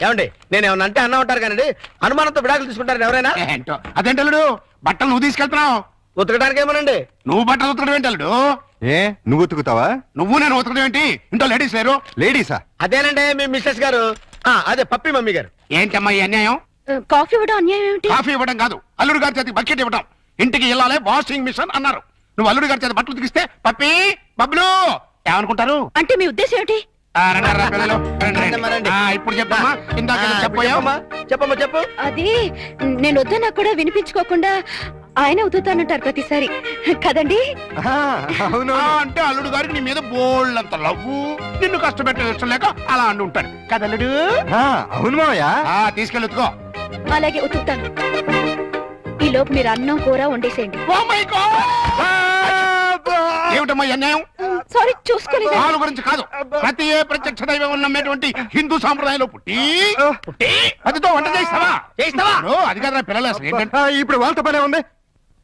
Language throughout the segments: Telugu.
ఏమండి నేను ఏమన్నా అంటే అన్నా ఉంటారు కానీ అనుమానంతో విడాకులు తీసుకుంటారు ఎవరైనా? ఏంటో అదేంటల్లుడు, బట్టలు నువ్వు తీసుకెళ్తున్నావు, ఉతకడానికి ఏమోనండి. నువ్వు బట్టలు ఉతకడం ఏంటల్లుడు? ఏ నువ్వు ఉతుకుతావా? నువ్వు నేను ఉతకడం ఏంటి? ఇంట్లో లేడీస్ లేరు? లేడీసా? అదేనండి మీ మిస్సెస్ గారు, అదే పప్పి మమ్మీ గారు. ఏంటమ్మా ఈ అన్యాయం? కాఫీ ఇవ్వడం అన్యాయం ఏమిటి? కాఫీ ఇవ్వడం కాదు, అల్లుడు గారి చేతికి బకెట్ ఇవ్వడం. ఇంటికి వెళ్ళాలి వాషింగ్ మిషన్ అన్నారు. నువ్వు అల్లుడు గారి చేతి బట్టలు ఉతికిస్తే పప్పి బబ్బులు ఏమనుకుంటారు? అంటే మీ ఉద్దేశం ఏమిటి? రండి, రా, పిల్లలు, రండి, రండి. ఇప్పుడు చెప్పమ్మా, ఇందాక చెప్పావా? చెప్పమ్మా చెప్పు. అది నేను వద్దన్నా కూడా వినిపించుకోకుండా ఆయన ఉతుకుతానంటారు ప్రతిసారి కదండి. అవును. అంటే అల్లుడు గారికి నీ మీద బోల్డ్ అంత లవ్వు, నిన్ను కష్టపెట్టే ఇష్టం లేక అలా అంటూ ఉంటాడు కదల్లుడు. అవును మావయ్య. తీసుకెళ్ళి ఉతుకో. అలాగే ఉతుకుతాను. ఈ లోపు మీరు అన్నం కూర వండేసేయండి. ఏమిటమ్మా ఈ అన్యాయం? సారీ చూసుకోలేదు. వాళ్ళ గురించి కాదు, ప్రతి ఏ ప్రత్యక్ష దైవం నమ్మేటువంటి హిందూ సాంప్రదాయంలో పుట్టి అదితో వంట చేస్తావా? అది కదా పిల్లలు అసలు ఏంటంటే ఇప్పుడు వాళ్ళతో పనే ఉంది.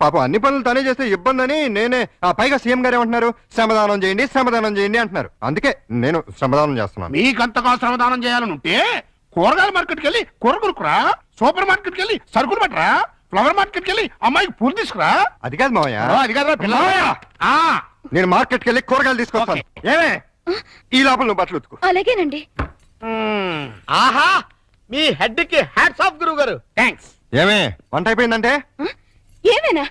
పాపం అన్ని పనులు తనే చేస్తే ఇబ్బంది అని నేనే, పైగా సీఎం గారు ఏమంటున్నారు, శ్రమదానం చేయండి శ్రమదానం చేయండి అంటున్నారు. అందుకే నేను శ్రమదానం చేస్తున్నాను. మీకంతగా శ్రమదానం చేయాలని ఉంటే కూరగాయల మార్కెట్కి వెళ్ళి కూర కొనుక్కురా, సూపర్ మార్కెట్కి వెళ్ళి సరుకులు పట్టరా, ఫ్లవర్ మార్కెట్కి వెళ్ళి అమ్మాయికి పూలు తీసుకురా. అది కాదు మావయ్య. అది కదా పిల్లలు. నేను మార్కెట్కి వెళ్ళి కూరగాయలు తీసుకొస్తాను. ఏమే ఈ లోపల నువ్వు బట్టలు ఉతుకు. అలాగేనండి. ఆహా, మీ హెడ్ కి హ్యాట్స్ ఆఫ్ గురువు గారు. థ్యాంక్స్. ఏమే వంట అయిపోయిందంటే? ఏమైనా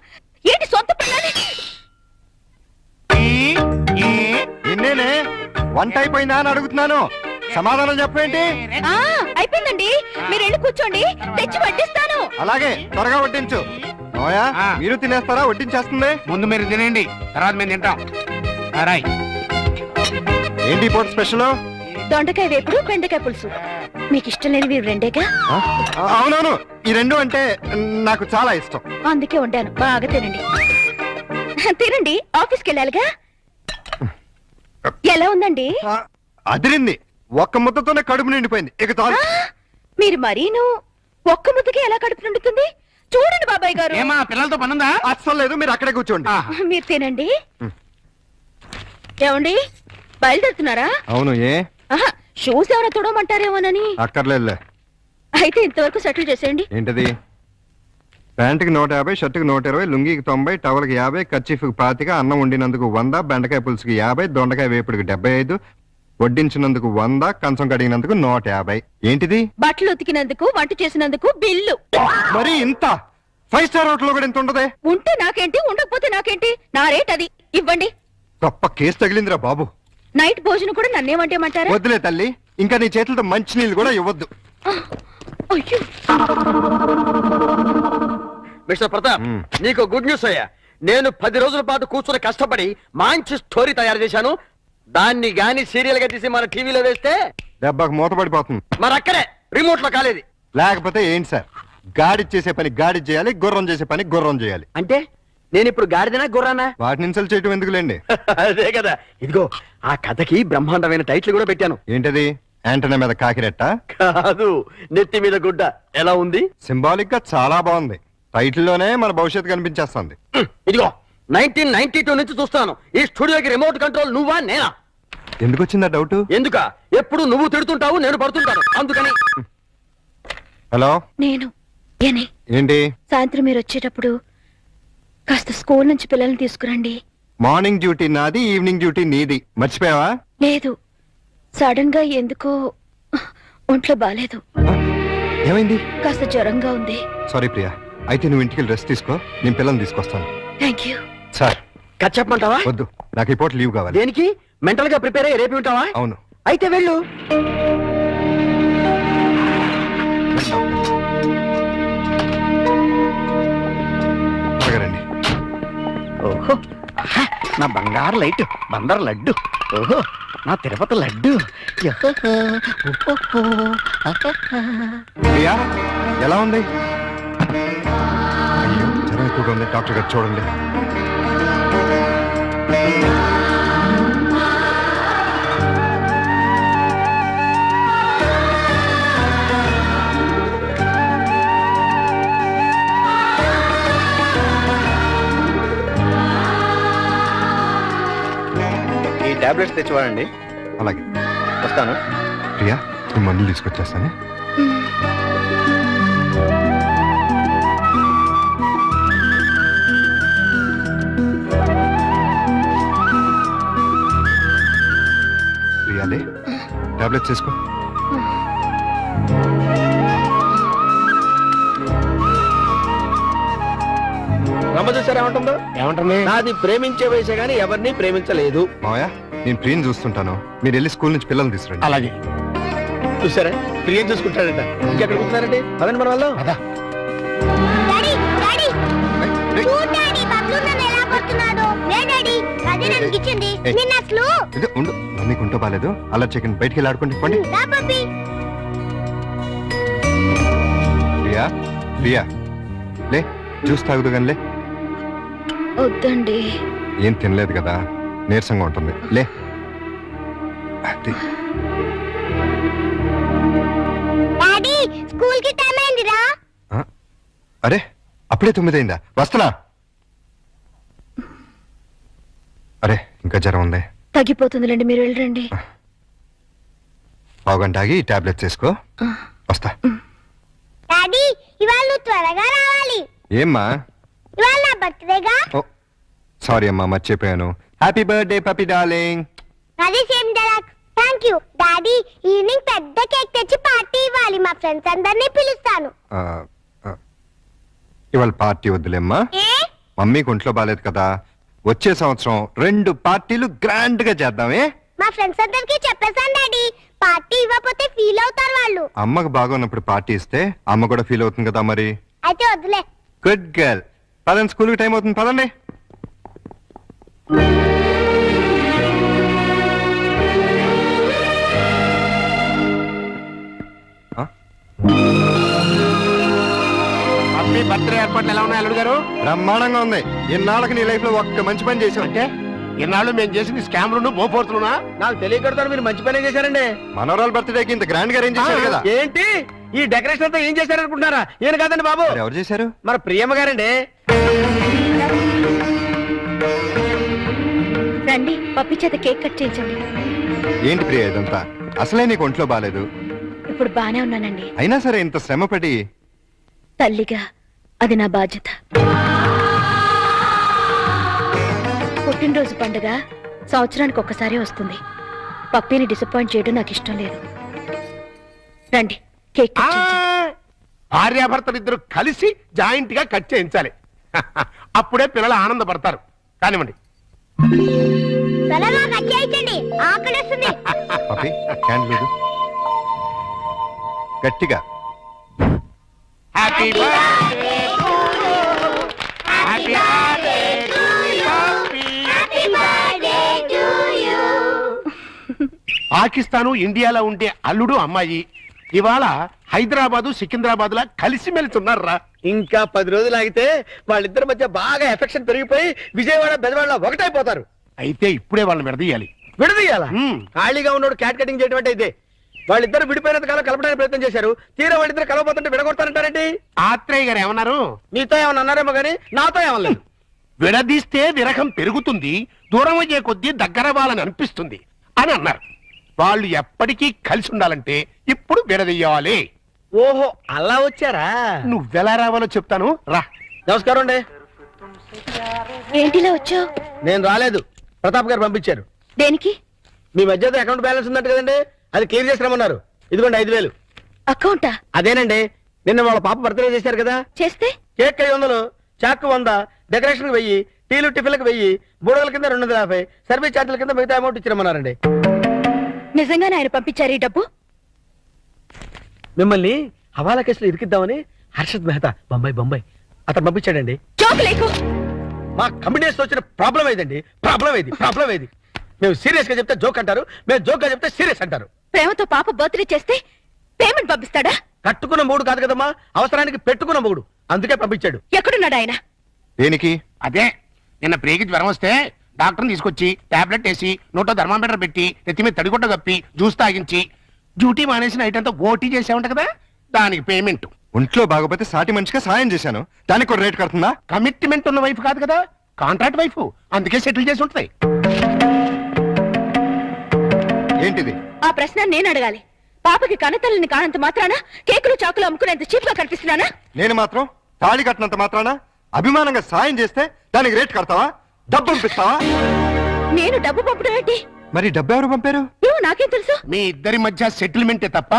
ఏంటి సొంత పనులని? నిన్నేనే వంట అయిపోయిందా అని అడుగుతున్నాను, సమాధానం చెప్పేంటి? అయిపోయిందండి, మీరు వెళ్ళి కూర్చోండి, తెచ్చి వడ్డిస్తాను. అలాగే త్వరగా వడ్డించు. మావయ్య మీరు తినేస్తారా? వడ్డించేస్తుంది. ముందు మీరు తినండి, తర్వాత మేము తింటాం. రాయ్. ఏంటి పూట స్పెషల్? దొండకాయ వేపుడు, బెండకాయ పులుసు. మీకు ఇష్టం లేనివి రెండేగా? అవునవును, ఈ రెండు అంటే నాకు చాలా ఇష్టం. అందుకే వండాను, బాగా తినండి. తినండి, ఆఫీస్కి వెళ్ళాలిగా. ఎలా ఉందండి? అదిరింది. ఒక్క ముద్దతోనే కడుపు నిండిపోయింది. ఇక చాలు. మీరు మరీను ఒక్క ముద్దకి ఎలా కడుపు నిండుతుంది? చూడండి బాబాయ్ గారు. ఏమా పిల్లలతో పనుందా? అస్సలు లేదు, మీరు అక్కడే కూర్చోండి. మీరు తినండి. ఏమండి బయలుదేరుతున్నారా? అవును. ఏ షూస్ ఏమైనా తుడమంటారేమోనని. అక్కర్లేదులే. అయితే ఇంతవరకు సెటిల్ చేసేయండి. ఏంటది? ప్యాంటుకి 150, షర్టుకి 120, లుంగికి 90, టవల్కి 50, కర్చీఫ్కి 25, అన్నం వండినందుకు 100, బెండకాయ పులుసుకి 50, దొండకాయ వేపుడికి 75, వడ్డించినందుకు 100, కంచం కడిగినందుకు 150. ఏంటిది? బట్టలు ఉతికినందుకు, వంట చేసినందుకు బిల్లు. మరి ఇంత? 5 స్టార్ హోటల్ కూడా ఇంత ఉండదే? ఉంటే నాకేంటి, ఉండకపోతే నాకేంటి, నా రేట్ అది. ఇవ్వండి. గొప్ప కేసు తగిలిందిరా బాబు. నైట్ భోజనం కూడా నన్నేమంటేమంటారా? వద్దులే తల్లి, ఇంకా నీ చేతులతో మంచి నీళ్ళు కూడా ఇవ్వద్దు. అయ్యో. మిస్టర్ ప్రతాప్, నీకు గుడ్ న్యూస్ అయ్యా. నేను 10 రోజుల పాటు కూర్చుని కష్టపడి మంచి స్టోరీ తయారు చేశాను. దాన్ని గాని సీరియల్ గా తీసి మన టీవీలో వేస్తే దెబ్బకు మూతపడిపోతుంది. మరి అక్కడే రిమోట్ లో కాలేదు. లేకపోతే ఏంటి సార్, గాడి చేసే పని గాడి చేయాలి, గుర్రం చేసే పని గుర్రం చేయాలి. అంటే నేను ఇప్పుడు గాడిదనా గుర్రానా? వాటిని ఇన్సల్ట్ చేయటం ఎందుకులేండి. అదే కదా. ఇదిగో ఆ కథకి బ్రహ్మాండమైన టైటిల్ కూడా పెట్టాను. ఏంటది? యాంటనా మీద కాకిరెట్ట? కాదు, నెత్తి మీద గుడ్డ. ఎలా ఉంది? సింబాలిక్ గా చాలా బాగుంది. టైటిల్లోనే మన భవిష్యత్తు కనిపించేస్తుంది. ఇదిగో 1992 నుంచి చూస్తాను ఈ స్టూడియోకి రిమోట్ కంట్రోల్ నువ్వా నేనా? ఎందుకు వచ్చిందా డౌట్? ఎందుక? ఎప్పుడు నువ్వు తిడుతుంటావు, నేను పడుతుంటాను, అందుకని. హలో, నేను ఏంటి? సాయంత్రం మీరు వచ్చేటప్పుడు కాస్త స్కూల్ నుంచి పిల్లల్ని తీసుకురండి. మార్నింగ్ డ్యూటీ నాది, ఈవినింగ్ డ్యూటీ నీది. మర్చిపోయావా? లేదు, సడన్ గా ఎందుకో ఒంట్లో బాలేదు. ఏమైంది? కాస్త జ్వరంగా ఉంది. సారీ ప్రియా, అయితే నువ్వు ఇంటికి రెస్ట్ తీసుకో, నేను పిల్లల్ని తీసుకొస్తాను. Thank you. సార్ కథ చెప్పమంటావా? వద్దు, నాకు ఈ పూట లీవ్ కావాలి. దేనికి? మెంటల్ గా ప్రిపేర్ అయ్యి రేపు ఉంటావా? అవును. అయితే వెళ్ళు. రండి. ఓహో, నా బంగారు లైట్, బందర్ లడ్డు. ఓహో, నా తిరుపతి లడ్డు. ప్రియా ఎలా ఉంది? అయ్యో, జ్వరం ఎక్కువగా ఉంది, డాక్టర్ గారు చూడండి. టాబ్లెట్స్ తెచ్చివాడండి. అలాగే వస్తాను. ప్రియా, ఈ మందులు తీసుకొచ్చేస్తానే. ప్రియాలే టాబ్లెట్స్ తీసుకో. రమ్మ చూసారా ఏమంటుందో? ఏమంటుంది? నాది ప్రేమించే వయసే గానీ ఎవరిని ప్రేమించలేదు. మావయ్య నేను ప్రియని చూస్తుంటాను, మీరు వెళ్ళి స్కూల్ నుంచి పిల్లల్ని తీసుకురండి. అలాగే. చూసారా ప్రియం చూసుకుంటాడంట. ఇంకెక్కడ కూర్చున్నారండి? పదండి మన వాళ్ళు. అదా డాడీ డాడీ చూడు డాడీ బబ్లు నన్ను ఎలా కొడుతున్నాడు. లే డాడీ అదే నన్ను ఇచ్చింది. ఏయ్. నిన్న అసలు ఇదే ఉండు, మమ్మీకి ఉంటో బాలేదు. అలా చికెన్ బయటికి వెళ్ళి ఆడుకోండి పండి. రా పప్పి. ప్రియా ప్రియా లే, జ్యూస్ తాగుదు కానీ లే. వద్దండి. ఏం తినలేదు కదా, నీరసంగా ఉంటుంది. లే అది. డాడీ స్కూల్ కి టైం అయిందిరా. ఆ? అరే అప్పుడే 9 అయిందా? వస్తున్నా. అరే ఇంకా జ్వరం ఉంది. తగ్గిపోతుందిలేండి, మీరు వెళ్ళండి. పావుగంట ఆగి టాబ్లెట్స్ వేసుకో. వస్తా. డాడీ ఇవాళ నువ్వు త్వరగా రావాలి. ఏమ్మా? ఇవాళ నా బర్త్డేగా. ఓ సారీ అమ్మా, మర్చిపోయాను. Happy birthday పపి darling. అది same dialogue. Thank you daddy. Evening పెద్ద కేక్ తెచ్చి పార్టీ ఇవ్వాలి. మా ఫ్రెండ్స్ అందరినీ పిలుస్తాను. ఇవాళ పార్టీ వద్దులేమ్మా, ఏ మమ్మీకి ఒంట్లో బాలేదు కదా. వచ్చే సంవత్సరం 2 పార్టీలు గ్రాండ్ గా చేద్దామే. మా ఫ్రెండ్స్ అందరికి చెప్పేశాను డాడీ. పార్టీ ఇవ్వకపోతే ఫీల్ అవుతారు వాళ్ళు. అమ్మకు బాగున్నప్పుడు పార్టీ ఇస్తే అమ్మ కూడా ఫీల్ అవుతుంది కదా మరి. అయితే వద్దులే. Good girl. పదండి, స్కూల్కి టైం అవుతుంది, పదండి. ఆ? పప్పి బర్త్డే ఏర్పాట్లు ఎలా ఉన్నాయి అల్లుడు గారు? బ్రహ్మాండంగా ఉంది. ఇన్నాళ్ళకి నీ లైఫ్ లో ఒక్క మంచి పని చేసావు. అంటే ఇన్నాళ్ళు మేము చేసింది స్కామ్లు బోఫోర్తులునా? నాకు తెలియకడతాను, మీరు మంచి పనే చేశారండి. మనోరాల్ బర్త్డేకి ఇంత గ్రాండ్ గా అరేంజ్ చేశారు కదా. ఏంటి ఈ డెకరేషన్ అంతా ఏం చేశారనుకుంటున్నారా? ఈయన కాదండి బాబు, మరి ఎవరు చేశారు? మన ప్రియమ్మ గారండి. రండి, పప్పి చేత కేక్ కట్ చేయించండి. ఏంటి ప్రియ ఇదంతా? అసలే నీకు ఒంట్లో బాలేదు. ఇప్పుడు బానే ఉన్నానండి. అయినా సరే ఇంత శ్రమపడి. తల్లిగా అది నా బాధ్యత. పుట్టినరోజు పండుగ సంవత్సరానికి ఒక్కసారి వస్తుంది. పప్పిని డిసప్పాయింట్ చేయడం నాకు ఇష్టం లేదు. రండి, కేక్ కట్ చేయించండి. భార్యాభర్తలిద్దరు కలిసి జాయింట్ గా కట్ చేయించాలి. అప్పుడే పిల్లలు ఆనందపడతారు. కానివ్వండి. త్వరగా కట్ చేయించండి, ఆకలిస్తుంది. పప్పి క్యాండిల్ లేదు. గట్టిగా. Happy birthday to you. Happy birthday to you. Happy birthday to you. Pakistan ఇండియాలో ఉండే అల్లుడు అమ్మాయి ఇవాళ హైదరాబాదు సికింద్రాబాద్ లా కలిసి మెలుతున్నారా? ఇంకా 10 రోజులు ఆగితే వాళ్ళిద్దరి మధ్య బాగా ఎఫెక్షన్ పెరిగిపోయి విజయవాడ బెజవాడ ఒకటైపోతారు. అయితే ఇప్పుడే వాళ్ళని విడదీయాలి. విడదీయాలా? మ్మ్. ఖాళీగా ఉన్నోడు క్యాట్ కటింగ్ చేయడం అంటే ఇదే. వాళ్ళిద్దరు విడిపోయినంత కాలం కలపడానికి ప్రయత్నం చేశారు. తీరా వాళ్ళిద్దరు కలవబోతుంటే విడగొడతారంటారేంటి? ఆత్రేయ గారు ఏమన్నారు? నీతో ఏమన్నా అన్నారేమో గానీ నాతో ఏమనలేదు. విడదీస్తే విరహం పెరుగుతుంది, దూరం అయ్యే కొద్దీ దగ్గరవ్వాలని అనిపిస్తుంది అని అన్నారు. వాళ్ళు ఎప్పటికీ కలిసి ఉండాలంటే ఇప్పుడు విడదీయాలి. ఓహో అలా వచ్చారా? నువ్వెలా రావాలో చెప్తాను రా. నమస్కారం అండి. ఏంటిలా వచ్చావు? నేను రాలేదు, ప్రతాప్ గారు పంపించారు. దేనికి? మీ మధ్య అకౌంట్ బ్యాలెన్స్ ఉందంట కదండి, అది క్లియర్ చేసి రమ్మన్నారు. ఇదిగోండి 5,000. అకౌంటా? అదేనండి, నిన్న వాళ్ళ పాప బర్త్డే చేశారు కదా. చేస్తే కేక్ 500, చాక్ 100, డెకరేషన్ 1000, టీలు టిఫిన్లకు 1000, బూడగల కింద 250, సర్వీస్ ఛార్జీల కింద మిగతా అమౌంట్ ఇచ్చిరమ్మన్నారండి. నిజంగానే ఆయన పంపించారు ఈ డబ్బు? మిమ్మల్ని హవాలా కేసులో ఇరికిద్దామని హర్షద్ మెహతా బొంబాయి అతను పంపించాడండి. జోక్ లేకు. మా కమిటీస్ వచ్చిన ప్రాబ్లం ఏదండి? ప్రాబ్లం ఏది? మేము సీరియస్ గా చెప్తే జోక్ అంటారు, మేము జోక్ గా చెప్తే సీరియస్ అంటారు. ప్రేమతో పాప బర్త్డే చేస్తే పేమెంట్ పంపిస్తాడా? కట్టుకున్న మూడు కాదు కదమ్మా, అవసరానికి పెట్టుకున్న మూడు, అందుకే పంపించాడు. ఎక్కడున్నాడు ఆయన? దేనికి? అదే నిన్న ప్రేకి జ్వరం వస్తే డాక్టర్ని తీసుకొచ్చి టాబ్లెట్ వేసి నోట్లో థర్మామీటర్ పెట్టి నెత్తి మీద తడిగుడ్డ కప్పి జ్యూస్ తాగించి డ్యూటీ మానేసి నైట్ అంతా ఓటీ చేసామంట కదా, దానికి పేమెంట్. ఒంట్లో బాగోపోతే సాటి మనిషిగా సాయం చేశాను, దానికి కూడా రేట్ కడుతుందా? కమిట్మెంట్ ఉన్న వైఫ్ కాదు కదా, కాంట్రాక్ట్ వైఫ్, అందుకే సెటిల్ చేసి ఉంటుంది. ఏంటిది? ఆ ప్రశ్న నేను అడగాలి. పాపకి కన్నతల్లిని కానంత మాత్రాన కేకులు చాకులు అమ్ముకునేంత చీప్ గా కనిపిస్తున్నానా? నేను మాత్రం తాళి కట్టినంత మాత్రాన అభిమానంగా సాయం చేస్తే దానికి రేట్ కడతావా? డబ్బు పంపిస్తావా? నేను డబ్బు పంపడం ఏంటి? మరి డబ్బు ఎవరు పంపారు? ఏమో నాకేం తెలుసు? మీ ఇద్దరి మధ్య సెటిల్మెంటే తప్ప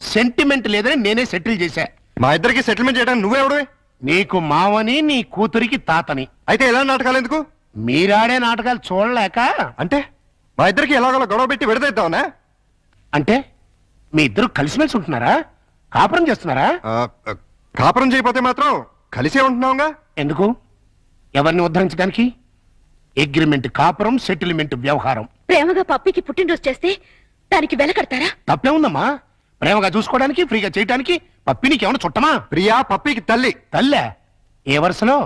సెంటిమెంట్ లేదని నేనే సెటిల్ చేశా. మా ఇద్దరికి సెటిల్మెంట్ చేయడానికి నువ్వెవడు? నీకు మావని, నీ కూతురికి తాతని. అయితే ఎలా నాటకాలు ఎందుకు? మీరాడే నాటకాలు చూడలేక. అంటే మా ఇద్దరికి ఎలాగోలా గొడవ పెట్టి విడదీద్దామనా? అంటే మీ ఇద్దరు కలిసిమెలిసి ఉంటున్నారా? కాపురం చేస్తున్నారా? కాపురం చేయకపోతే మాత్రం కలిసే ఉంటున్నావుగా. ఎందుకు? ఎవరిని ఉద్ధరించడానికి? అగ్రిమెంట్ కాపురం, సెటిల్మెంట్ వ్యవహారం. ప్రేమగా పప్పికి పుట్టినరోజు చేస్తే దానికి వెల కడతారా? తప్పే ఉందమ్మా. ప్రేమగా చూసుకోవడానికి, ఫ్రీగా చేయడానికి పప్పి నీకేమైనా చుట్టమా? ప్రియా పప్పికి తల్లి. తల్లే? ఏ వరుసలో?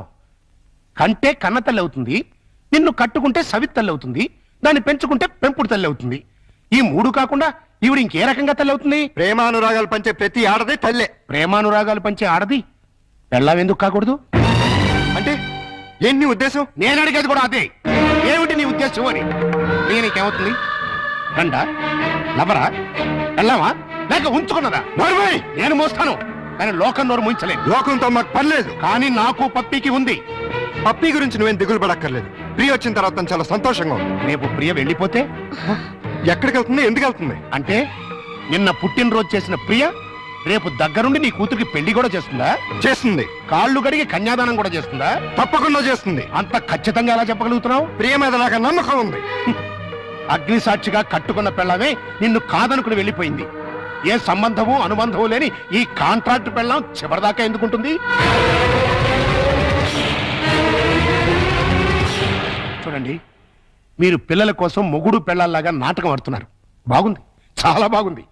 కంటే కన్న తల్లి అవుతుంది, నిన్ను కట్టుకుంటే సవిత్ తల్లి అవుతుంది, దాన్ని పెంచుకుంటే పెంపుడు తల్లి అవుతుంది. ఈ మూడు కాకుండా ఈవిడ ఇంకే రకంగా తల్లి అవుతుంది? ప్రేమానురాగాలు పంచే ప్రతి ఆడది తల్లే. ప్రేమానురాగాలు పంచే ఆడది పెళ్ళాం ఎందుకు కాకూడదు? అంటే ఏంటి నీ ఉద్దేశం? నేను అడిగేది కూడా అదే. ఏమిటి నీ ఉద్దేశం అని. నీకేమవుతుంది? గండ, లవరా, వెళ్ళావా లేక ఉంచుకున్నదా? నేను మోస్తాను, కానీ లోకం నోరు ముంచలేదు. లోకంతో మాకు పర్లేదు, కానీ నాకు పప్పికి ఉంది. పప్పి గురించి నువ్వేం దిగులు పడక్కర్లేదు. ప్రియ వచ్చిన తర్వాత తను చాలా సంతోషంగా ఉంది. రేపు ప్రియ వెళ్ళిపోతే ఎక్కడికి వెళ్తుంది? ఎందుకు వెళ్తుంది? అంటే నిన్న పుట్టినరోజు చేసిన ప్రియ రేపు దగ్గరుండి నీ కూతురికి పెళ్లి కూడా చేస్తుందా? చేస్తుంది. కాళ్ళు గడిగి కన్యాదానం కూడా చేస్తుందా? తప్పకుండా చేస్తుంది. అంత ఖచ్చితంగా ఎలా చెప్పగలుగుతున్నావు? ప్రియ మీద నాకు నమ్మకం ఉంది. అగ్ని సాక్షిగా కట్టుకున్న పెళ్ళమే నిన్ను కాదనుకుని వెళ్ళిపోయింది. ఏ సంబంధము అనుబంధము లేని ఈ కాంట్రాక్ట్ పెళ్ళం చివరిదాకా ఎందుకుంటుంది? చూడండి, మీరు పిల్లల కోసం మొగుడు పెళ్ళాల్లాగా నాటకం ఆడుతున్నారు. బాగుంది, చాలా బాగుంది.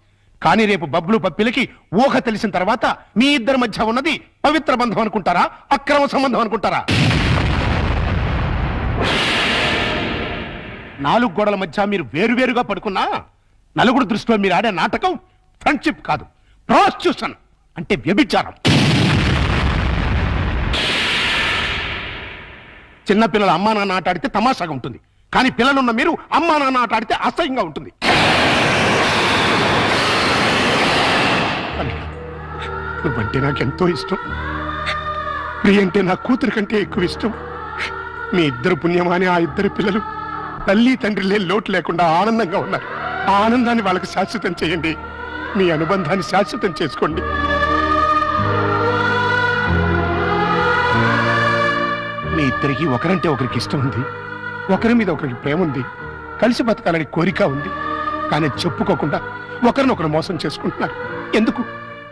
కానీ రేపు బబ్లు పప్పిలకి ఊహ తెలిసిన తర్వాత మీ ఇద్దరి మధ్య ఉన్నది పవిత్ర బంధం అనుకుంటారా, అక్రమ సంబంధం అనుకుంటారా? 4 గోడల మధ్య మీరు వేరువేరుగా పడుకున్నా నలుగురు దృష్టిలో మీరు ఆడే నాటకం ఫ్రెండ్షిప్ కాదు, ప్రాస్టిట్యూషన్ అంటే వ్యభిచారం. చిన్నపిల్లల అమ్మా నాన్న ఆట ఆడితే తమాషాగా ఉంటుంది, కానీ పిల్లలున్న మీరు అమ్మా నాన్న ఆట ఆడితే అసహ్యంగా ఉంటుంది. నువ్వంటే నాకెంతో ఇష్టం. ప్రియ అంటే నా కూతురు కంటే ఎక్కువ ఇష్టం. మీ ఇద్దరు పుణ్యమాని ఆ ఇద్దరు పిల్లలు తల్లి తండ్రి లేని లోటు లేకుండా ఆనందంగా ఉన్నారు. ఆ ఆనందాన్ని వాళ్ళకి శాశ్వతం చేయండి. మీ అనుబంధాన్ని శాశ్వతం చేసుకోండి. మీ ఇద్దరికి ఒకరంటే ఒకరికి ఇష్టం ఉంది, ఒకరి మీద ఒకరికి ప్రేమ ఉంది, కలిసి బతకాలని కోరిక ఉంది. కానీ చెప్పుకోకుండా ఒకరినొకరు మోసం చేసుకుంటున్నారు. ఎందుకు?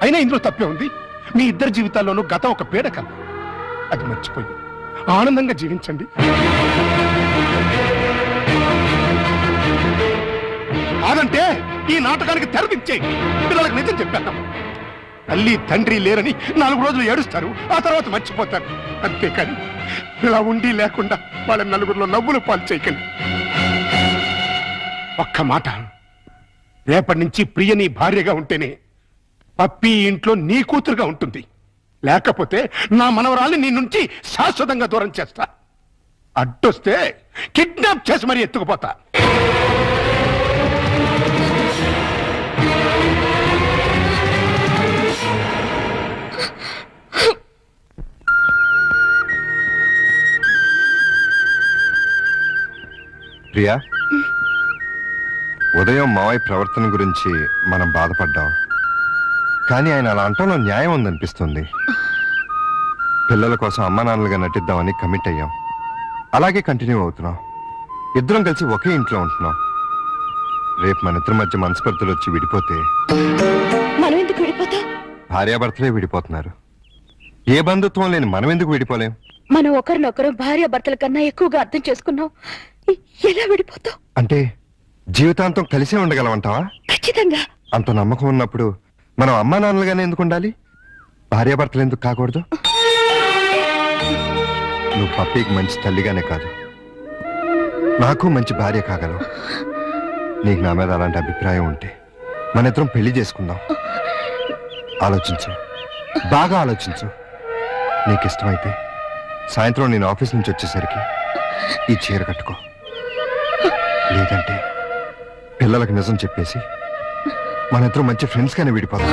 అయినా ఇందులో తప్పే ఉంది. మీ ఇద్దరి జీవితాల్లోనూ గతం ఒక పీడకం. అది మర్చిపోయి ఆనందంగా జీవించండి. కాదంటే ఈ నాటకానికి తెరదించేయండి. పిల్లలకు నిజం చెప్పేద్దాం. తల్లి తండ్రి లేరని 4 రోజులు ఏడుస్తారు, ఆ తర్వాత మర్చిపోతారు. అంతేకాని ఇలా ఉండి లేకుండా వాళ్ళ నలుగురిలో నవ్వులు పాలు చేయకండి. ఒక్క మాట, రేపటి నుంచి ప్రియ నీ భార్యగా ఉంటేనే పప్పి ఇంట్లో నీ కూతురుగా ఉంటుంది. లేకపోతే నా మనవరాల్ని నీ నుంచి శాశ్వతంగా దూరం చేస్తా. అడ్డొస్తే కిడ్నాప్ చేసి మరీ ఎత్తుకుపోతా. ప్రియా, ఉదయం మావయ్య ప్రవర్తన గురించి మనం బాధపడ్డాం, కానీ ఆయన అలా అంటంలో న్యాయం ఉందనిపిస్తుంది. పిల్లల కోసం అమ్మా నాన్నలుగా నటిద్దామని కమిట్ అయ్యాం. అలాగే కంటిన్యూ అవుతున్నాం. ఇద్దరం కలిసి ఒకే ఇంట్లో ఉంటున్నాం. రేపు మన ఇద్దరి మధ్య మనస్పర్ధలు వచ్చి విడిపోతే మనం ఎందుకు విడిపోతాం? భార్యాభర్తలే విడిపోతున్నారు. ఏ బంధుత్వం లేని మనం ఎందుకు విడిపోలేం? మనం ఒకరినొకరు భార్య భర్తల కన్నా ఎక్కువగా అర్థం చేసుకున్నాం. ఎలా విడిపోతాం? అంటే జీవితాంతం కలిసే ఉండగలమంటావా? ఖచ్చితంగా. అంత నమ్మకం ఉన్నప్పుడు మనం అమ్మా నాన్నలుగానే ఎందుకు ఉండాలి? భార్యాభర్తలు ఎందుకు కాకూడదు? నువ్వు పప్పీకి మంచి తల్లిగానే కాదు, నాకు మంచి భార్య కాగలవు. నీకు నా మీద అలాంటి అభిప్రాయం ఉంటే మన ఇద్దరం పెళ్లి చేసుకుందాం. ఆలోచించు, బాగా ఆలోచించు. నీకు ఇష్టమైతే సాయంత్రం నేను ఆఫీస్ నుంచి వచ్చేసరికి ఈ చీర కట్టుకో. లేదంటే పిల్లలకు నిజం చెప్పేసి మన ఇద్దరు మంచి ఫ్రెండ్స్ గానే విడిపోతాం.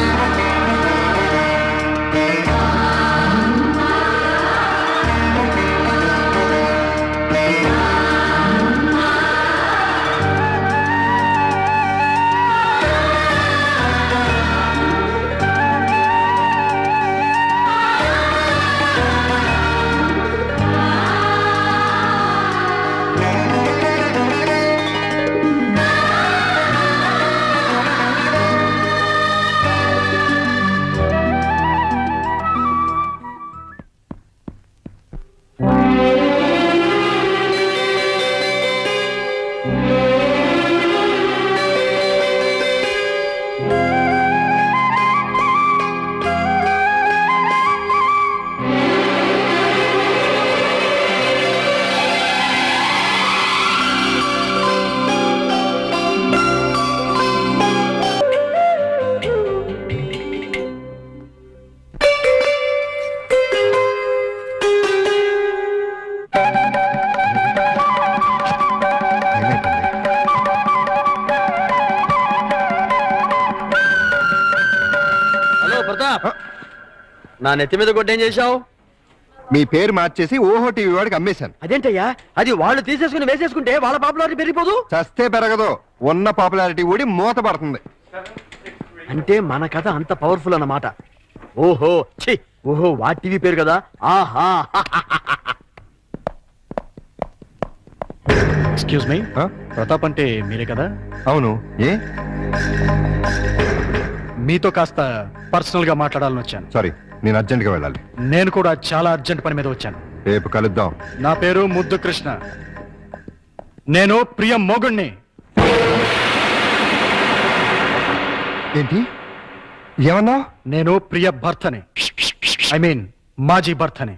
హలో ప్రతాప్, నా నెత్తి మీద కొట్టేం చేశావు? మీ పేరు మార్చేసి ఓహో టీవీ వాడికి అమ్మేశాను. అదేంటయ్యా, అది వాళ్ళు తీసేసుకుని వేసేసుకుంటే వాళ్ళ పాపులారిటీ పెరిగిపోదు. చస్తే పెరగదు, ఉన్న పాపులారిటీ ఊడి మూత పడుతుంది. అంటే మన కథ అంత పవర్ఫుల్ అన్నమాట. ఓహో ఛీ, ఓహో వాటి టీవీ పేరు కదా. ఆహా ఎక్స్క్యూజ్ మీ, ఆ? ప్రతాప్ అంటే మీరే కదా? అవును, ఏ? మీతో కాస్త పర్సనల్ గా మాట్లాడాలని వచ్చాను. సారీ, నేను అర్జెంట్గా వెళ్ళాలి. నేను కూడా చాలా అర్జెంట్ పని మీద వచ్చాను. రేపు కలుద్దాం. నా పేరు ముద్దు కృష్ణ. నేను ప్రియ మొగుణ్ణి. ఏంటి ఏమన్నా? నేను ప్రియ భర్తని, ఐ మీన్ మాజీ భర్తని.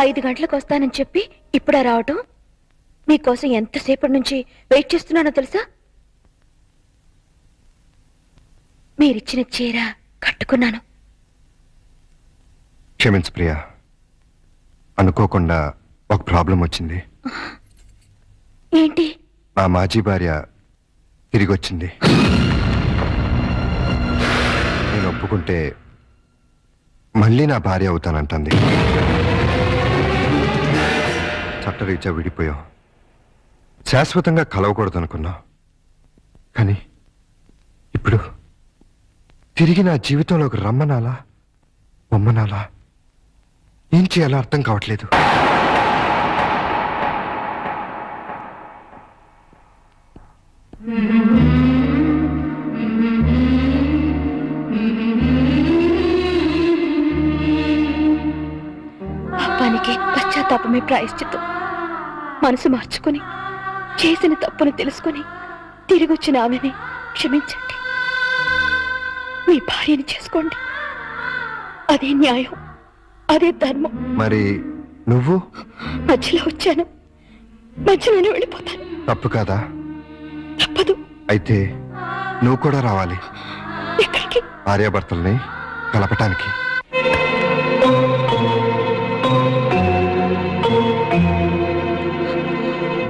ఐదు గంటలకు వస్తానని చెప్పి ఇప్పుడా రావటం? మీకోసం ఎంతసేపటి నుంచి వెయిట్ చేస్తున్నానో తెలుసా? మీరిచ్చిన చీర కట్టుకున్నాను. క్షమించు ప్రియా, అనుకోకుండా ఒక ప్రాబ్లం వచ్చింది. ఏంటి? మా మాజీ భార్య తిరిగి వచ్చింది. నేను ఒప్పుకుంటే మళ్ళీ నా భార్య అవుతానంటుంది. చట్టరీత్యా విడిపోయాం, శాశ్వతంగా కలవకూడదు అనుకున్నా. కానీ ఇప్పుడు తిరిగి నా జీవితంలోకి రమ్మనాలా బొమ్మనాలా, ఏం చేయాలో అర్థం కావట్లేదు. పాపానికి పశ్చాత్తాపమే ప్రాయశ్చిత్తం. మనసు మార్చుకుని చేసిన తప్పును తెలుసుకుని తిరిగొచ్చిన ఆమెని క్షమించండి. మీ భార్యని చేసుకోండి. అదే న్యాయం, అదే ధర్మం. మరి నువ్వు? మధ్యలో వచ్చాను, మధ్యలోనే వెళ్ళిపోతాను. తప్పు కాదా? తప్పదు. అయితే నువ్వు కూడా రావాలి, ఎక్కడికి? భార్యాభర్తల్ని కలపటానికి.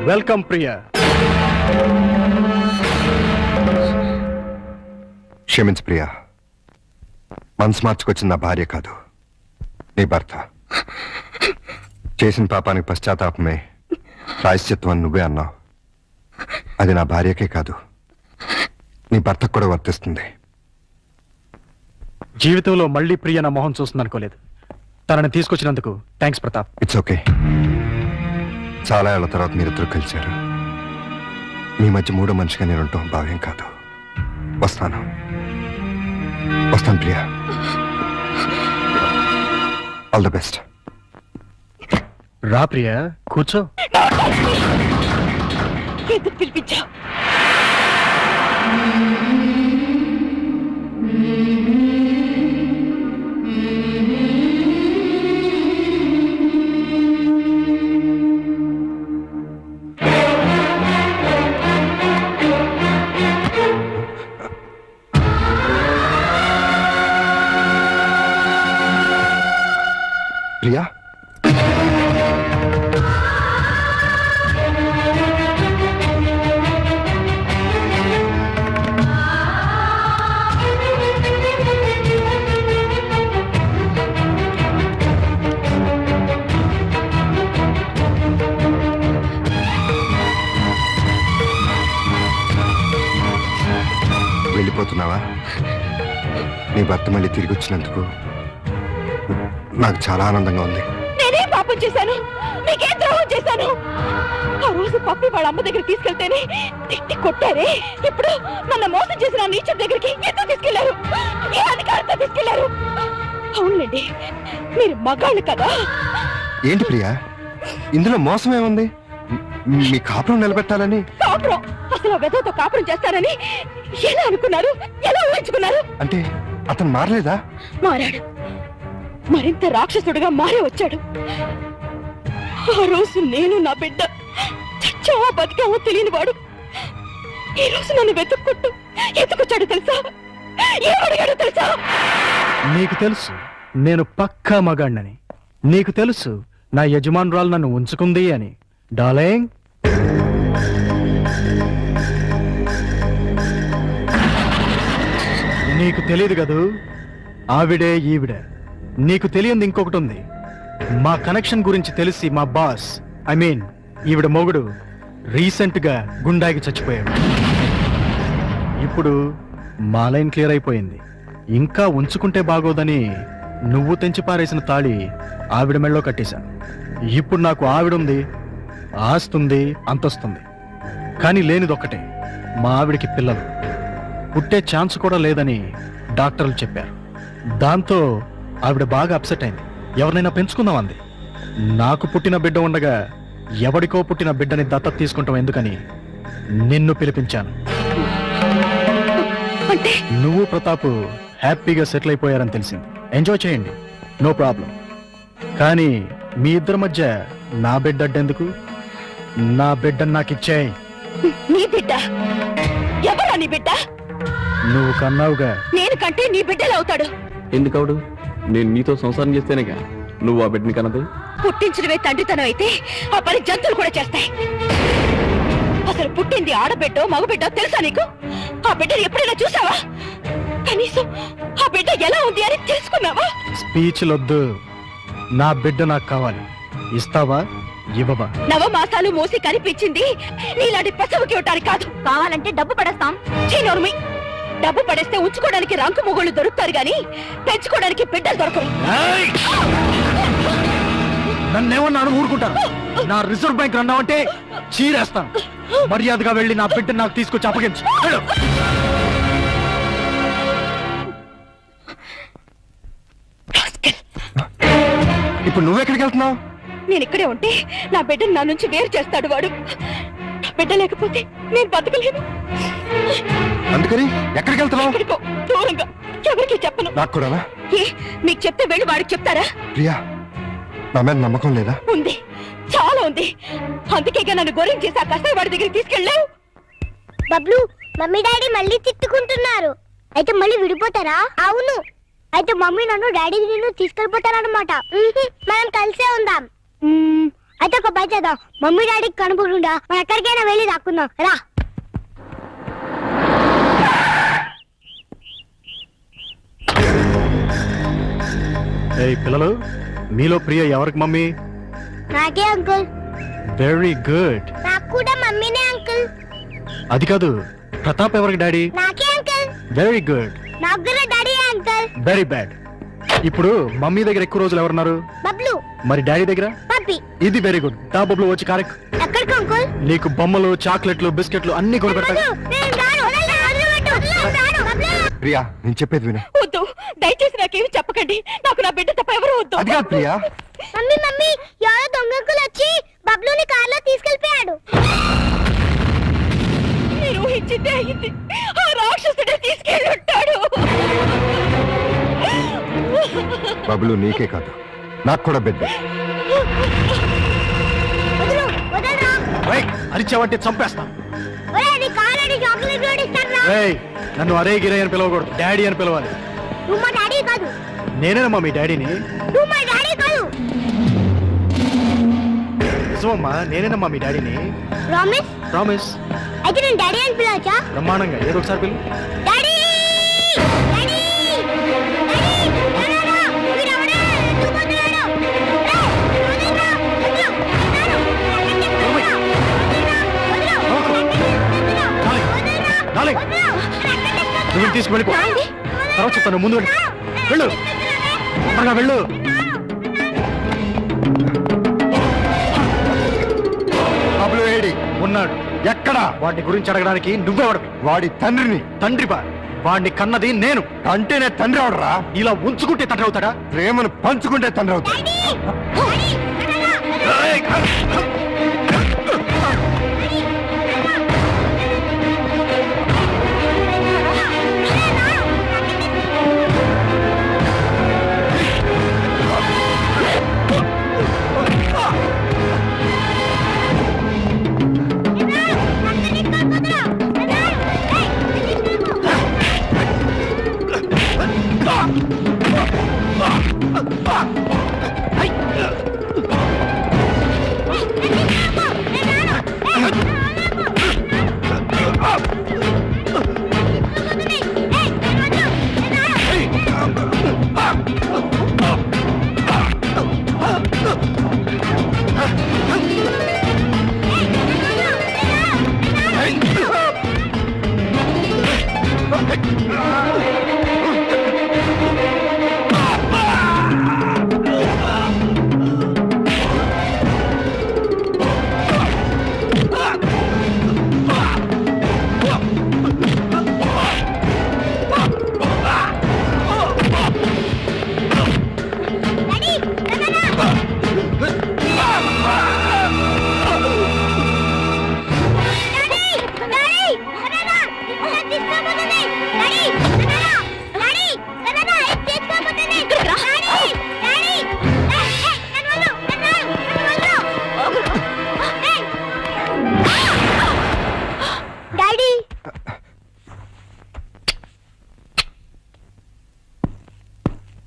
వెల్కమ్ ప్రియ. క్షమించు ప్రియా, మనసు మార్చుకొచ్చిన నా భార్య కాదు, నీ భర్త. చేసిన పాపానికి పశ్చాత్తాపమే ప్రాయశ్చిత్వం అని నువ్వే అన్నావు. అది నా భార్యకే కాదు, నీ భర్తకు కూడా వర్తిస్తుంది. జీవితంలో మళ్ళీ ప్రియ నా మొహం చూస్తుంది అనుకోలేదు. తనని తీసుకొచ్చినందుకు థ్యాంక్స్ ప్రతాప్. It's okay. చాలా ఏళ్ల తర్వాత మీరిద్దరు కలిశారు. మీ మధ్య మూడో మనిషిగా నేను ఉంటాం భావ్యం కాదు. వస్తాను ప్రియా. All the best. రా ప్రియా, కూర్చో. ఎందుకు పిలిపించావు? ప్రియా, వెళ్ళిపోతున్నావా? నీ భర్త మళ్ళీ తిరిగి వచ్చినందుకు నాకు చాలా ఆనందంగా ఉంది. నేనే పాపం చేశాను, నీకేం ద్రోహం చేశాను? ఆ రోజు పప్పి వాళ్ళ అమ్మ దగ్గర తీసుకెళ్తేనే తిట్టి కొట్టారే, ఇప్పుడు నన్ను మోసం చేసిన నీచర్ దగ్గరికి ఎందుకు తీసుకెళ్లారు? ఏ అధికారంతో తీసుకెళ్లారు? అవునండి, మీరు మగాళ్ళు కదా. ఏంటి ప్రియా, ఇందులో మోసం ఏముంది? మీ కాపురం నిలబెట్టాలని. కాపురం? అసలు ఆ వెధవతో కాపురం చేస్తారని ఎలా అనుకున్నారు? ఎలా ఊహించుకున్నారు? అంటే అతను మారలేదా? మారాడు, మరింత రాక్షసుడిగా మారే వచ్చాడు. ఆ రోజు నేను నా బిడ్డ చచ్చావా బతికావో తెలియని వాడు ఈ రోజు నన్ను వెతుక్కుంటూ ఎత్తుకొచ్చాడు తెలుసా? ఏమడిగాడు తెలుసా? నీకు తెలుసు నేను పక్కా మగాణ్ణని. నీకు తెలుసు నా యజమానురాలు నన్ను ఉంచుకుంది అని. డార్లింగ్, నీకు తెలియదు కదూ, ఆవిడే ఈవిడే. నీకు తెలియంది ఇంకొకటి ఉంది. మా కనెక్షన్ గురించి తెలిసి మా బాస్, ఐ మీన్ ఈవిడ మొగుడు, రీసెంట్ గా గుండాకి చచ్చిపోయాడు. ఇప్పుడు మా లైన్ క్లియర్ అయిపోయింది. ఇంకా ఉంచుకుంటే బాగోదని నువ్వు తెంచి పారేసిన తాళి ఆవిడ మెళ్ళో కట్టేశాను. ఇప్పుడు నాకు ఆవిడుంది, ఆస్తుంది, అంతొస్తుంది. కానీ లేనిదొక్కటే, మా ఆవిడికి పిల్లలు పుట్టే ఛాన్స్ కూడా లేదని డాక్టర్లు చెప్పారు. దాంతో ఆవిడ బాగా అప్సెట్ అయింది. ఎవరినైనా పెంచుకుందాం అంది. నాకు పుట్టిన బిడ్డ ఉండగా ఎవడికో పుట్టిన బిడ్డని దత్తత తీసుకుంటాం ఎందుకని నిన్ను పిలిపించాను. నువ్వు ప్రతాప్ హ్యాపీగా సెటిల్ అయిపోయారని తెలిసింది. ఎంజాయ్ చేయండి, నో ప్రాబ్లం. కానీ మీ ఇద్దరి మధ్య నా బిడ్డ అడ్డెందుకు? నా బిడ్డను నాకు ఇచ్చేయ్. నీ బిడ్డ? ఎవరా నీ బిడ్డ? నువ్వు కన్నావుగా. నేను కంటే నీ బిడ్డలు అవుతాడు. ఎందుకవుడు? నేను నీతో సంసారం చేస్తేనేగా నువ్వు ఆ బిడ్డని కన్నది. పుట్టించడమే తండ్రితనం అయితే ఆ పని జంతువులు కూడా చేస్తాయి. అసలు పుట్టింది ఆడబిడ్డో మగబిడ్డో తెలుసా నీకు? ఆ బిడ్డని ఎప్పుడైనా చూసావా? కనీసం ఆ బిడ్డ ఎలా ఉంది అని తెలుసుకున్నావా? స్పీచ్లొద్దు. నా బిడ్డ నాకు కావాలి. ఇస్తావా ఇవ్వవా? నవమాసాలు మోసి కనిపించింది నీలాంటి పశువుకి ఇవ్వటానికి కాదు. కావాలంటే డబ్బు పడేస్తాం. చీనోర్మి, డబ్బు పడేస్తే ఉంచుకోవడానికి రంకు మొగుళ్ళు దొరుకుతారు గాని పెంచుకోవడానికి బిడ్డలు దొరకరు. నన్నేమన్నాను ఊరుకుంటాను. నా రిజర్వ్ బ్యాంక్ అన్నావంటే చీరేస్తాను. మర్యాదగా వెళ్ళి నా బిడ్డ నాకు తీసుకొచ్చి అప్పగించు. వెళ్ళు. ఇప్పుడు నువ్వెక్కడికి వెళ్తున్నావు? నేను ఇక్కడే ఉంటే నా బిడ్డను నా నుంచి వేరు చేస్తాడు వాడు. నా బిడ్డ లేకపోతే నేను బతకలేను. అందుకని ఎక్కడికి వెళ్తున్నావు? ఎక్కడికో దూరంగా, ఎవరికి చెప్పను. నాకు కూడా. ఏ మీకు చెప్తే వెళ్ళి వాడికి చెప్తారా? ప్రియా, నా మీద నమ్మకం లేదా? ఉంది, చాలా ఉంది. అందుకేగా నన్ను గోరం చేసి ఆ కసాయి వాడి దగ్గరికి తీసుకెళ్ళావు. బబ్లు, మమ్మీ డాడీ మళ్ళీ తిట్టుకుంటున్నారు. అయితే మళ్ళీ విడిపోతారా? అవును. అయితే మమ్మీ నన్ను డాడీ నిన్ను తీసుకెళ్ళిపోతారన్నమాట. మనం కలిసే ఉందాం. అయితే ఒక పని చేద్దాం. మమ్మీ డాడీకి కనుపకుండా మనం ఎక్కడికైనా వెళ్ళి దాక్కుందాం రా. ఏయ్ పిల్లలు, మీలో ప్రియ ఎవరికి మమ్మీ? నాకే అంకుల్. Very good. నాకు కూడా మమ్మీనే అంకుల్. అది కాదు, ప్రతాప్ ఎవరికి డాడీ? నాకే అంకుల్. Very good. నాకు కూడా డాడీ అంకుల్. Very bad. ఇప్పుడు మమ్మీ దగ్గర ఎక్కువ రోజులు ఎవరున్నారు? బబ్లు. మరి డాడీ దగ్గర? పప్పి. ఇది వెరీ గుడ్. దా బబ్లు వచ్చి కారెక్. ఎక్కడికి అంకుల్? నీకు బొమ్మలు చాక్లెట్లు బిస్కెట్లు అన్ని కొని పెడతా నేను రాను. వదిలిపెట్టు. బబ్లు. ప్రియా నేను చెప్పేది విను. వద్దు, దయచేసి నాకేమి చెప్పకండి. నాకు నా బిడ్డ తప్ప ఎవరు వద్దు. అది కాదు ప్రియా. మమ్మీ ఎవరో దొంగకులు వచ్చి బబ్లుని కార్లో తీసుకెళ్ళిపోయాడు. మీరు ఊహించిందే అయింది. ఆ రాక్షసుడే తీసుకెళ్ళి ఉంటాడు. బబులు నీకే కాదు నాకు కూడా బిడ్డ. వదలరా. అరిచావంటే చంపేస్తా. ఒరేయ్, నీ కాళ్ళని చాక్లెట్ కూడా ఇస్తానురా. రేయ్, నన్ను అరే గిరే అని పిలవకూడదు, డాడీ అని పిలవాలి. నువ్వు మా డాడీ కాదు. నేనేనమ్మా మీ డాడీని. నువ్వు మా డాడీ కాదు. నిజమమ్మా, నేనేనమ్మా మీ డాడీని. ప్రామిస్. ప్రామిస్. అయితే నేను డాడీ అని పిలవచ్చా? బ్రహ్మాండంగా ఏదో ఒకసారి పిలు. డాడీ డాడీ డాడీ వీడెవడే? ఎందుకు పోతున్నాడు? వదలరా. డార్లింగ్, నువ్వు తీసుకువెళ్ళిపో. తర్వాత చెప్తాను, ముందు వెళ్ళు. వెళ్ళు, త్వరగా వెళ్ళు. బబులు ఏడి ఉన్నాడు. ఎక్కడ? వాడిని గురించి అడగడానికి నువ్వెవడివి? వాడి తండ్రిని. తండ్రి బా, వాడిని కన్నది నేను. అంటేనే తండ్రి అవడరా. ఇలా ఉంచుకుంటే తండ్రి అవుతాడా? ప్రేమను పంచుకుంటే తండ్రి అవుతాడు.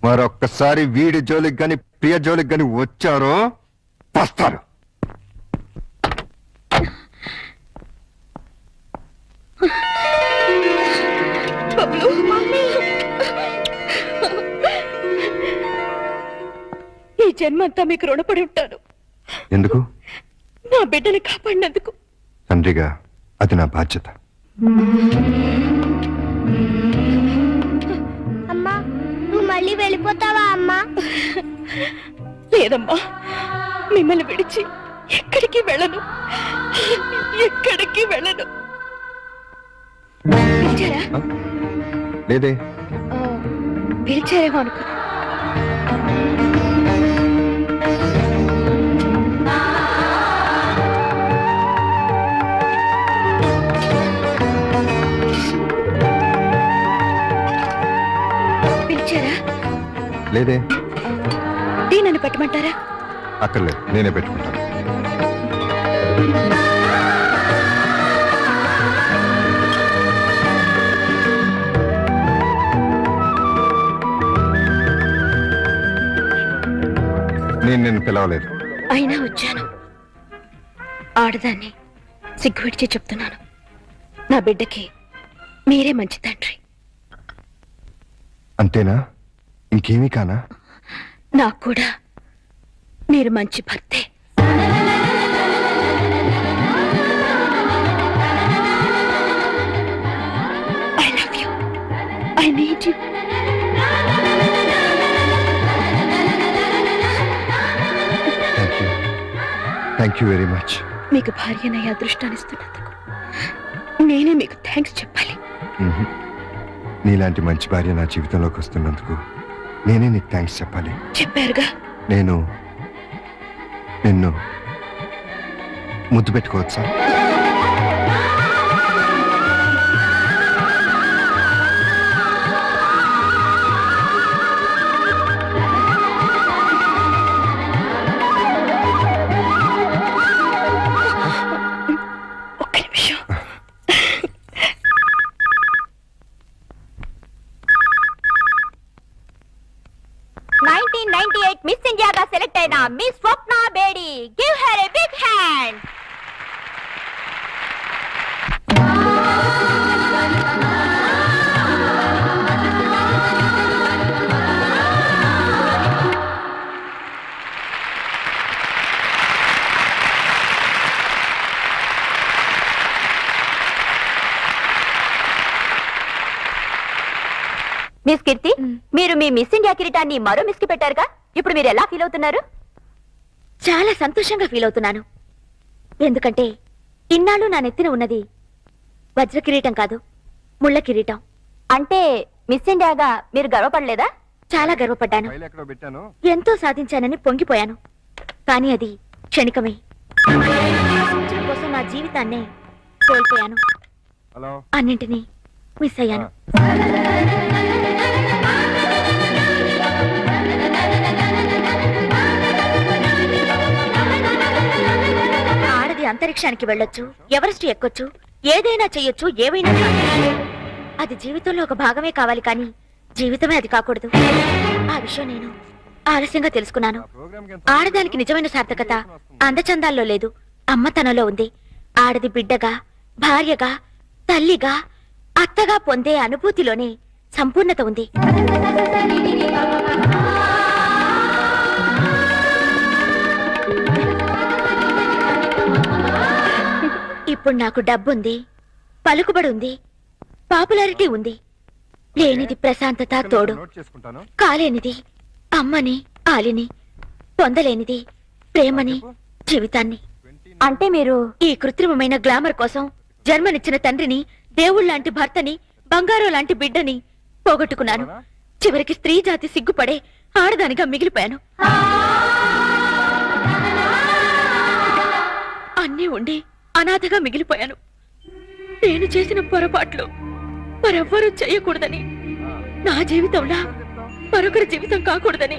మరొక్కసారి వీడి జోలికి గాని ప్రియ జోలికి గాని వచ్చారో వస్తారు. ఈ జన్మంతా మీకు రుణపడి ఉంటాను. ఎందుకు? నా బిడ్డని కాపాడినందుకు. తండ్రిగా అది నా బాధ్యత. అమ్మా, నువ్వు మళ్ళీ వెళ్ళిపోతావా అమ్మా? లేదమ్మా, మిమ్మల్ని విడిచి ఎక్కడికి వెళ్ళను. ఎక్కడికి వెళ్ళను. పిలిచారా? లేదే. పిలిచారేమో అనుకున్నా. పిలిచారా? లేదే. టీ నన్ను పెట్టమంటారా? అక్కర్లేదు, నేనే పెట్టుకుంటాను. నేను నిన్ను పిలవలేదు. అయినా వచ్చాను. ఆడదాన్ని సిగ్గు విడిచి చెప్తున్నాను. నా బిడ్డకి మీరే మంచి తండ్రి. అంతేనా? ఇంకేమీ కానా? నాకు కూడా మీరు మంచి భర్తే. I love you. I need you. Thank you very much. మీకు భార్యనయ్యే అదృష్టాన్ని ఇస్తున్నందుకు నేనే మీకు థ్యాంక్స్ చెప్పాలి. మ్మ్. నీలాంటి మంచి భార్య నా జీవితంలోకి వస్తున్నందుకు నేనే నీకు థ్యాంక్స్ చెప్పాలి. చెప్పారుగా. నేను నిన్ను ముద్దు పెట్టుకోవచ్చా? ఒక్క నిమిషం. మిస్ ఇండియాగా సెలెక్ట్ అయిన miss Swapna Bedi, give her a big hand. Miss Keerthi, మీరు మీ మిస్ ఇండియా కిరీటాన్ని మరో మిస్ కి పెట్టారుగా, ఇప్పుడు మీరు ఎలా ఫీల్ అవుతున్నారు? చాలా సంతోషంగా ఫీల్ అవుతున్నాను. ఎందుకంటే ఇన్నాళ్ళు నా నెత్తిన ఉన్నది వజ్ర కిరీటం కాదు, ముళ్ళ కిరీటం. అంటే మిస్ ఇండియాగా మీరు గర్వపడలేదా? చాలా గర్వపడ్డాను. ఫైల్ ఎక్కడో పెట్టాను. ఎంతో సాధించానని పొంగిపోయాను. కానీ అది క్షణికమే. సాధించడం కోసం నా జీవితాన్నే కోల్పోయాను. హలో. అన్నింటినీ మిస్ అయ్యాను. ఆడది అంతరిక్షానికి వెళ్ళొచ్చు, ఎవరెస్ట్ ఎక్కొచ్చు, ఏదైనా చెయ్యొచ్చు, ఏవైనా చేయొచ్చు. అది జీవితంలో ఒక భాగమే కావాలి, కానీ జీవితమే అది కాకూడదు. ఆ విషయం నేను ఆలస్యంగా తెలుసుకున్నాను. ఆడదానికి నిజమైన సార్థకత అందచందాల్లో లేదు, అమ్మతనంలో ఉంది. ఆడది బిడ్డగా, భార్యగా, తల్లిగా, అత్తగా పొందే అనుభూతిలోనే సంపూర్ణత ఉంది. ఇప్పుడు నాకు డబ్బుంది, పలుకుబడి ఉంది, పాపులారిటీ ఉంది. లేనిది ప్రశాంతత, తోడు. నోట్ చేసుకుంటాను. కాలేనిది అమ్మని, ఆలిని. పొందలేనిది ప్రేమని, జీవితాన్ని. అంటే మీరు ఈ కృత్రిమమైన గ్లామర్ కోసం జన్మనిచ్చిన తండ్రిని, దేవుళ్లాంటి భర్తని, బంగారం లాంటి బిడ్డని పోగొట్టుకున్నాను. చివరికి స్త్రీ జాతి సిగ్గుపడే ఆడదానిగా మిగిలిపోయాను. అన్నీ ఉండి అనాథగా మిగిలిపోయాను. నేను చేసిన పొరపాట్లు మరెవ్వరూ చేయకూడదని, నా జీవితంలా మరొకరి జీవితం కాకూడదని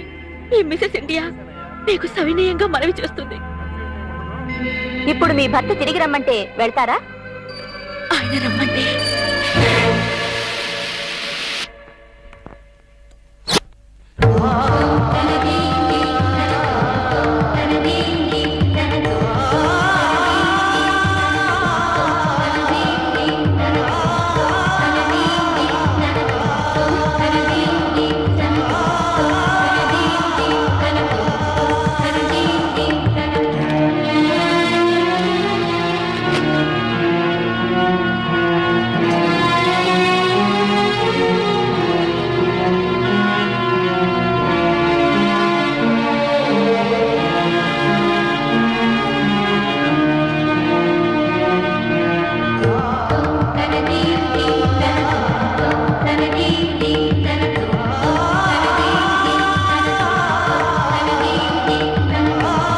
ఈ మిసెస్ ఇండియా మీకు సవినయంగా మనవి చేస్తుంది. ఇప్పుడు మీ భర్త తిరిగి రమ్మంటే వెళ్తారా? ఆయన రమ్మంటే